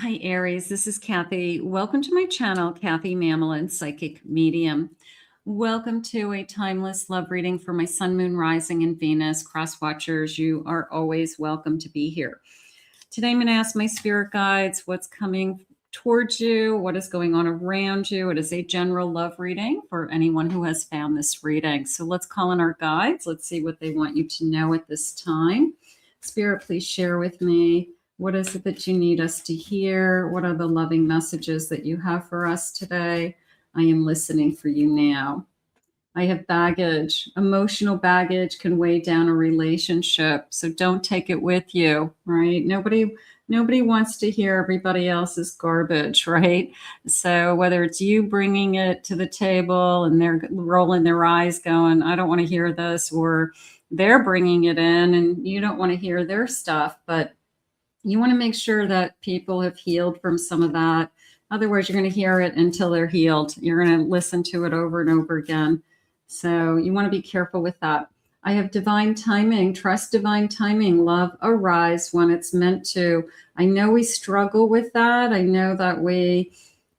Hi, Aries. This is Kathy. Welcome to my channel, Kathy Mamolen, Psychic Medium. Welcome to a timeless love reading for my Sun, Moon, Rising, and Venus. Cross watchers, you are always welcome to be here. Today, I'm going to ask my spirit guides what's coming towards you, what is going on around you. It is a general love reading for anyone who has found this reading. So let's call in our guides. Let's see what they want you to know at this time. Spirit, please share with me. What is it that you need us to hear? What are the loving messages that you have for us today? I am listening for you now. I have baggage. Emotional baggage can weigh down a relationship, so don't take it with you, right? Nobody wants to hear everybody else's garbage, right? So whether it's you bringing it to the table and they're rolling their eyes going, I don't want to hear this, or they're bringing it in and you don't want to hear their stuff, but you want to make sure that people have healed from some of that. Otherwise, you're going to hear it until they're healed. You're going to listen to it over and over again. So you want to be careful with that. I have divine timing. Trust divine timing. Love arise when it's meant to. I know we struggle with that. I know that we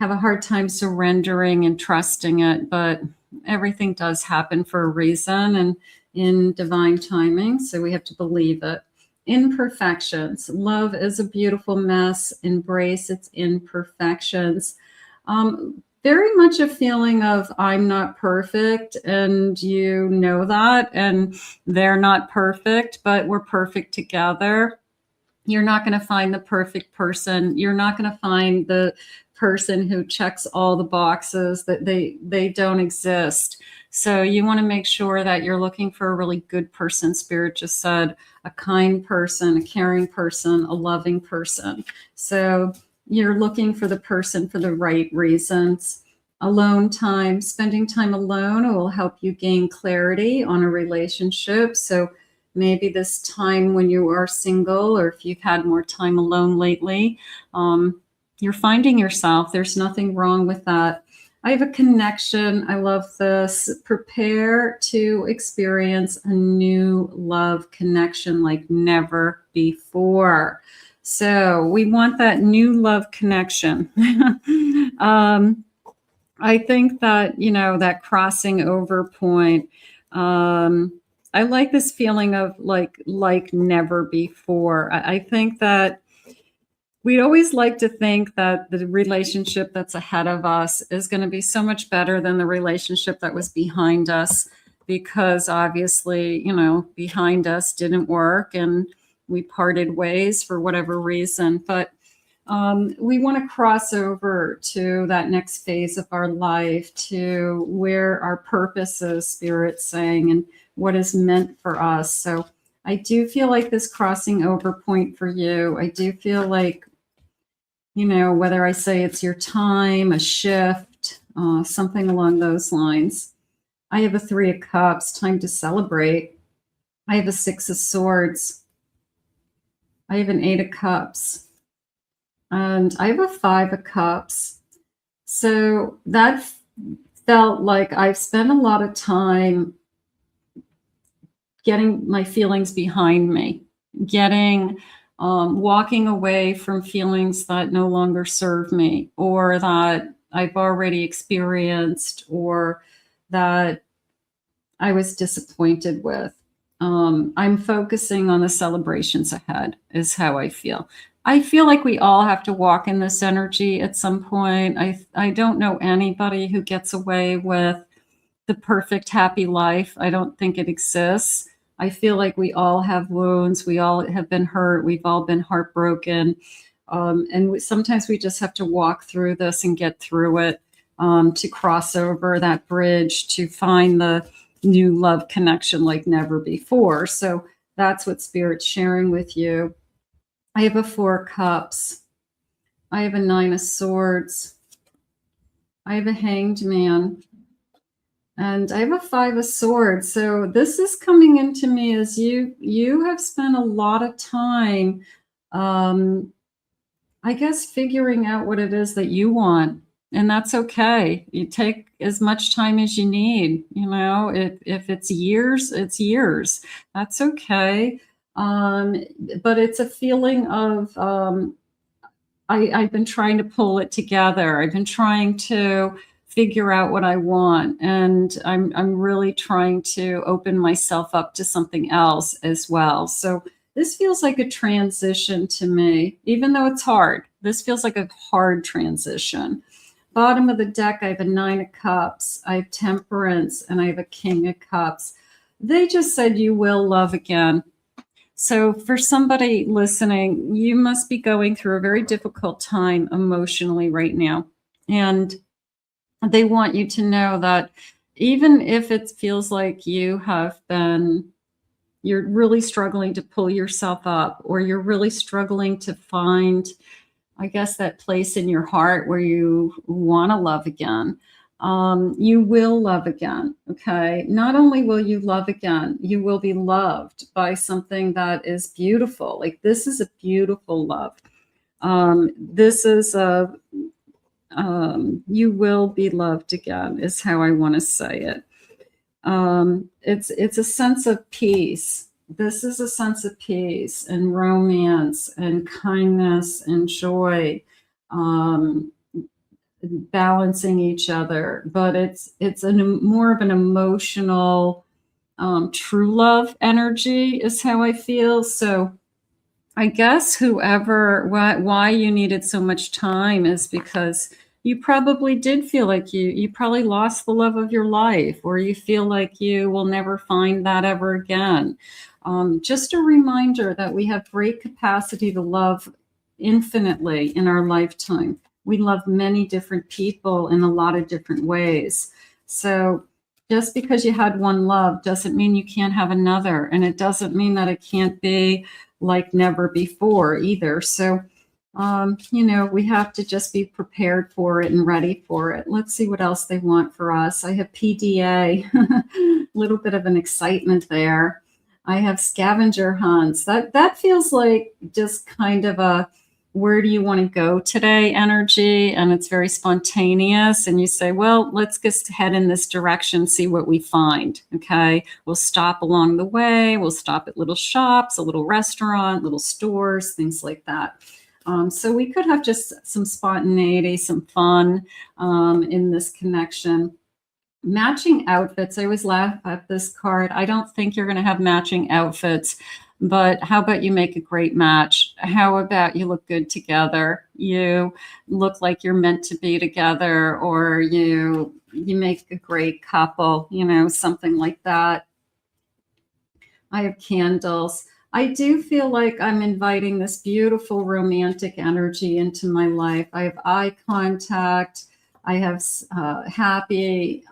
have a hard time surrendering and trusting it, but everything does happen for a reason and in divine timing. So we have to believe it. Imperfections. Love is a beautiful mess. Embrace its imperfections. Very much a feeling of I'm not perfect, and you know that, and they're not perfect, but we're perfect together. You're not going to find the perfect person. You're not going to find the person who checks all the boxes. That they don't exist. So you want to make sure that you're looking for a really good person. Spirit just said a kind person, a caring person, a loving person. So you're looking for the person for the right reasons. Alone time, spending time alone will help you gain clarity on a relationship. So maybe this time when you are single, or if you've had more time alone lately, you're finding yourself. There's nothing wrong with that. I have a connection. I love this. Prepare to experience a new love connection like never before. So we want that new love connection. I think that, that crossing over point, I like this feeling of like never before. I think that we always like to think that the relationship that's ahead of us is going to be so much better than the relationship that was behind us, because obviously, behind us didn't work and we parted ways for whatever reason. But we want to cross over to that next phase of our life, to where our purpose is, Spirit's saying, and what is meant for us. So I do feel like this crossing over point for you. I do feel like, whether I say it's your time, a shift, something along those lines. I have a 3 of Cups, time to celebrate. I have a 6 of Swords. I have an 8 of Cups. And I have a 5 of Cups. So that felt like I've spent a lot of time getting my feelings behind me, walking away from feelings that no longer serve me, or that I've already experienced, or that I was disappointed with. I'm focusing on the celebrations ahead, is how I feel. I feel like we all have to walk in this energy at some point. I don't know anybody who gets away with the perfect, happy life. I don't think it exists. I feel like we all have wounds. We all have been hurt. We've all been heartbroken. And sometimes we just have to walk through this and get through it, to cross over that bridge, to find the new love connection like never before. So that's what Spirit's sharing with you. I have a 4 of Cups. I have a 9 of Swords. I have a Hanged Man. And I have a 5 of Swords. So this is coming into me as you have spent a lot of time, I guess, figuring out what it is that you want. And that's okay. You take as much time as you need. If it's years, it's years. That's okay. But it's a feeling of I've been trying to pull it together. I've been trying to figure out what I want, and I'm really trying to open myself up to something else as well. So this feels like a transition to me, even though it's hard. This feels like a hard transition. Bottom of the deck, I have a 9 of Cups, I have Temperance, and I have a King of Cups. They just said you will love again. So for somebody listening, you must be going through a very difficult time emotionally right now. And they want you to know that even if it feels like you're really struggling to pull yourself up, or you're really struggling to find, I guess, that place in your heart where you want to love again. You will love again. Okay. Not only will you love again, you will be loved by something that is beautiful. Like, this is a beautiful love. This is you will be loved again, is how I want to say it. It's a sense of peace. This is a sense of peace and romance and kindness and joy. Balancing each other, but it's more of an emotional, true love energy is how I feel. So I guess why you needed so much time is because you probably did feel like you probably lost the love of your life, or you feel like you will never find that ever again. Just a reminder that we have great capacity to love infinitely in our lifetime. We love many different people in a lot of different ways. So just because you had one love doesn't mean you can't have another. And it doesn't mean that it can't be like never before either. So, we have to just be prepared for it and ready for it. Let's see what else they want for us. I have PDA, a little bit of an excitement there. I have scavenger hunts. That feels like just kind of a, where do you want to go today energy, and it's very spontaneous, and you say, well, let's just head in this direction, see what we find. Okay, we'll stop along the way, we'll stop at little shops, a little restaurant, little stores, things like that. So we could have just some spontaneity, some fun in this connection. Matching outfits. I always laugh at this card. I don't think you're going to have matching outfits, but how about you make a great match? How about you look good together? You look like you're meant to be together, or you make a great couple, something like that. I have candles. I do feel like I'm inviting this beautiful romantic energy into my life. I have eye contact. I have a happy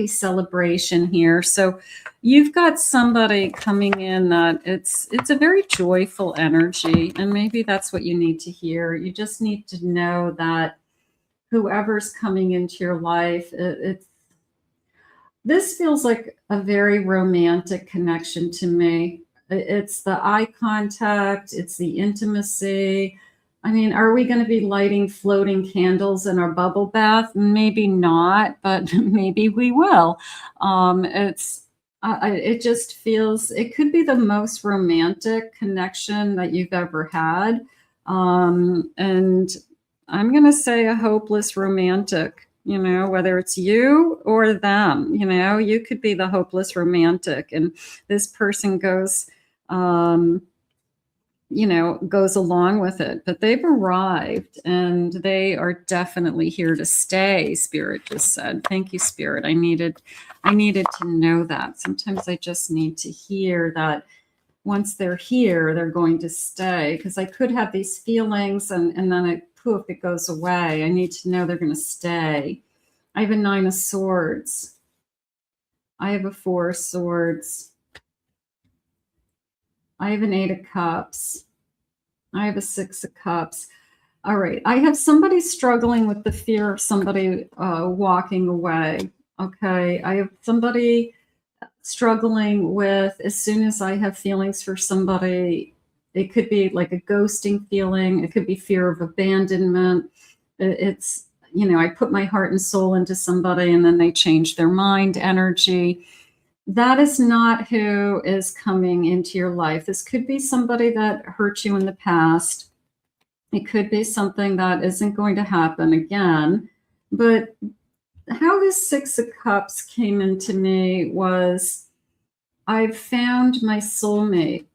celebration here. So you've got somebody coming in that it's a very joyful energy, and maybe that's what you need to hear. You just need to know that whoever's coming into your life, this feels like a very romantic connection to me. It's the eye contact, it's the intimacy. I mean, are we going to be lighting floating candles in our bubble bath? Maybe not, but maybe we will. It just feels, it could be the most romantic connection that you've ever had. And I'm going to say a hopeless romantic, whether it's you or them, you could be the hopeless romantic, and this person goes along with it, but they've arrived and they are definitely here to stay. Spirit just said, thank you, Spirit. I needed to know that. Sometimes I just need to hear that once they're here, they're going to stay, because I could have these feelings and then poof, it goes away. I need to know they're going to stay. I have a 9 of Swords. I have a 4 of Swords. I have an 8 of Cups. I have a 6 of Cups. All right. I have somebody struggling with the fear of somebody walking away. Okay. I have somebody struggling with, as soon as I have feelings for somebody, it could be like a ghosting feeling. It could be fear of abandonment. It's, I put my heart and soul into somebody and then they change their mind energy. That is not who is coming into your life. This could be somebody that hurt you in the past. It could be something that isn't going to happen again. But how this Six of Cups came into me was I've found my soulmate.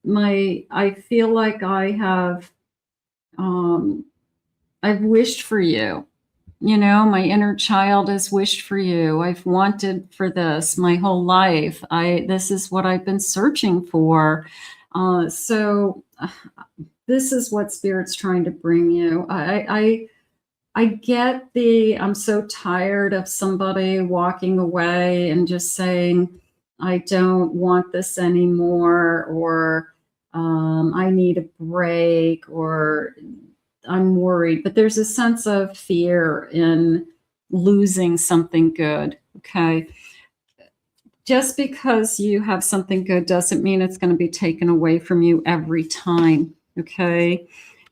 I feel like I've wished for you. You know, my inner child has wished for you. I've wanted for this my whole life. This is what I've been searching for. So this is what Spirit's trying to bring you. I get I'm so tired of somebody walking away and just saying, I don't want this anymore, or I need a break, or I'm worried. But there's a sense of fear in losing something good. Okay. Just because you have something good doesn't mean it's going to be taken away from you every time. Okay.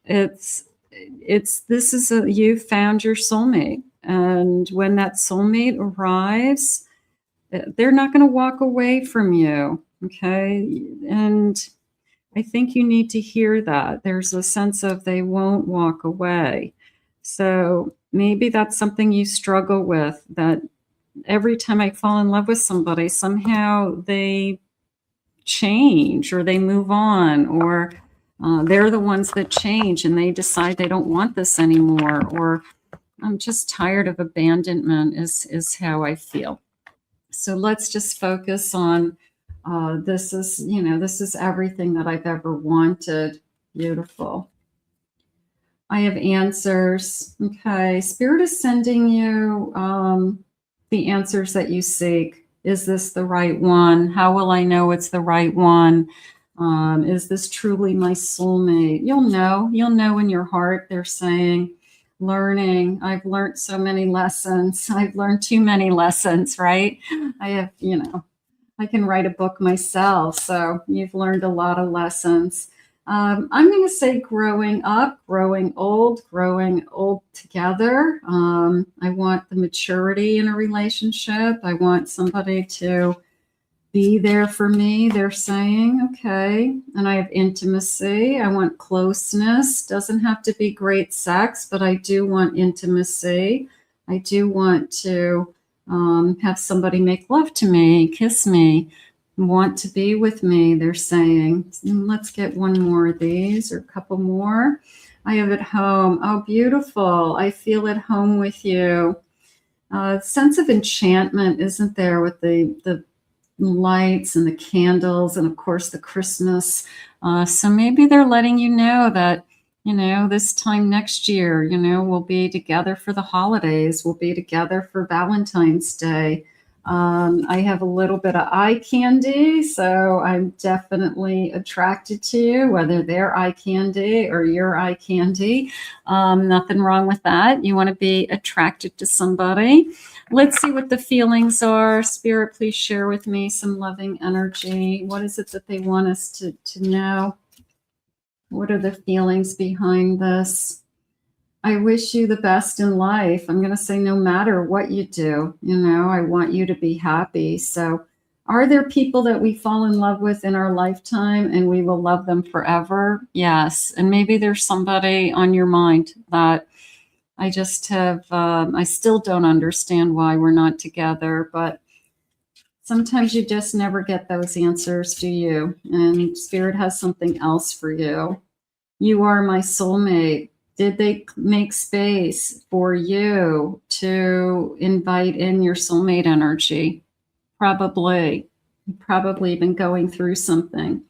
You found your soulmate. And when that soulmate arrives, they're not going to walk away from you. Okay. And I think you need to hear that. There's a sense of they won't walk away. So maybe that's something you struggle with, that every time I fall in love with somebody, somehow they change or they move on, or they're the ones that change and they decide they don't want this anymore, or I'm just tired of abandonment is how I feel. So let's just focus on this is everything that I've ever wanted. Beautiful. I have answers. Okay. Spirit is sending you the answers that you seek. Is this the right one? How will I know it's the right one? Is this truly my soulmate? You'll know in your heart. They're saying, learning. I've learned so many lessons. I've learned too many lessons, right? I have, I can write a book myself. So you've learned a lot of lessons. I'm going to say growing up, growing old together. I want the maturity in a relationship. I want somebody to be there for me, they're saying. Okay. And I have intimacy. I want closeness. Doesn't have to be great sex, but I do want intimacy. I do want to have somebody make love to me, kiss me, want to be with me, they're saying. Let's get one more of these, or a couple more. I have at home. Oh, beautiful. I feel at home with you. Sense of enchantment, isn't there, with the lights and the candles, and of course the Christmas. So maybe they're letting you know that, this time next year, we'll be together for the holidays. We'll be together for Valentine's Day. I have a little bit of eye candy, so I'm definitely attracted to you, whether they're eye candy or your eye candy. Nothing wrong with that. You want to be attracted to somebody. Let's see what the feelings are. Spirit, please share with me some loving energy. What is it that they want us to know? What are the feelings behind this? I wish you the best in life. I'm going to say no matter what you do, I want you to be happy. So are there people that we fall in love with in our lifetime and we will love them forever? Yes. And maybe there's somebody on your mind that I just have, I still don't understand why we're not together, but sometimes you just never get those answers, do you? And Spirit has something else for you. You are my soulmate. Did they make space for you to invite in your soulmate energy? Probably. You've probably been going through something.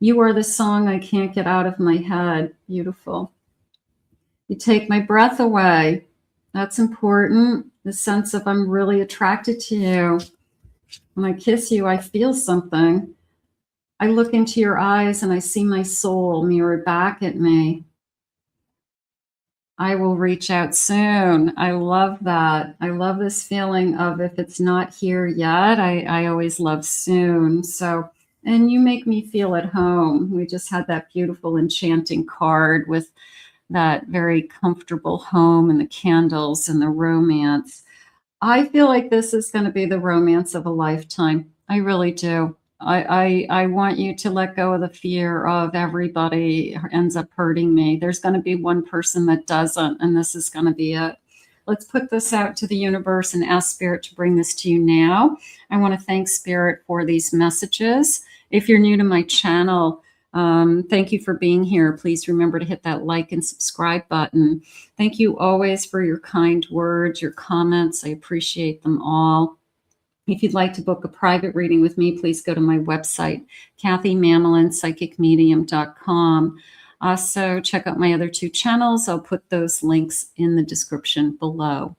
You are the song I can't get out of my head. Beautiful. You take my breath away. That's important. The sense of I'm really attracted to you. When I kiss you, I feel something. I look into your eyes and I see my soul mirrored back at me. I will reach out soon. I love that. I love this feeling of if it's not here yet, I always love soon. So, and you make me feel at home. We just had that beautiful enchanting card with that very comfortable home and the candles and the romance. I feel like this is going to be the romance of a lifetime. I really do. I want you to let go of the fear of everybody ends up hurting me. There's going to be one person that doesn't, and this is going to be it. Let's put this out to the universe and ask Spirit to bring this to you now. I want to thank Spirit for these messages. If you're new to my channel, thank you for being here. Please remember to hit that like and subscribe button. Thank you always for your kind words, your comments. I appreciate them all. If you'd like to book a private reading with me, please go to my website, kathymamolenspsychicmedium.com. Also, check out my other 2 channels. I'll put those links in the description below.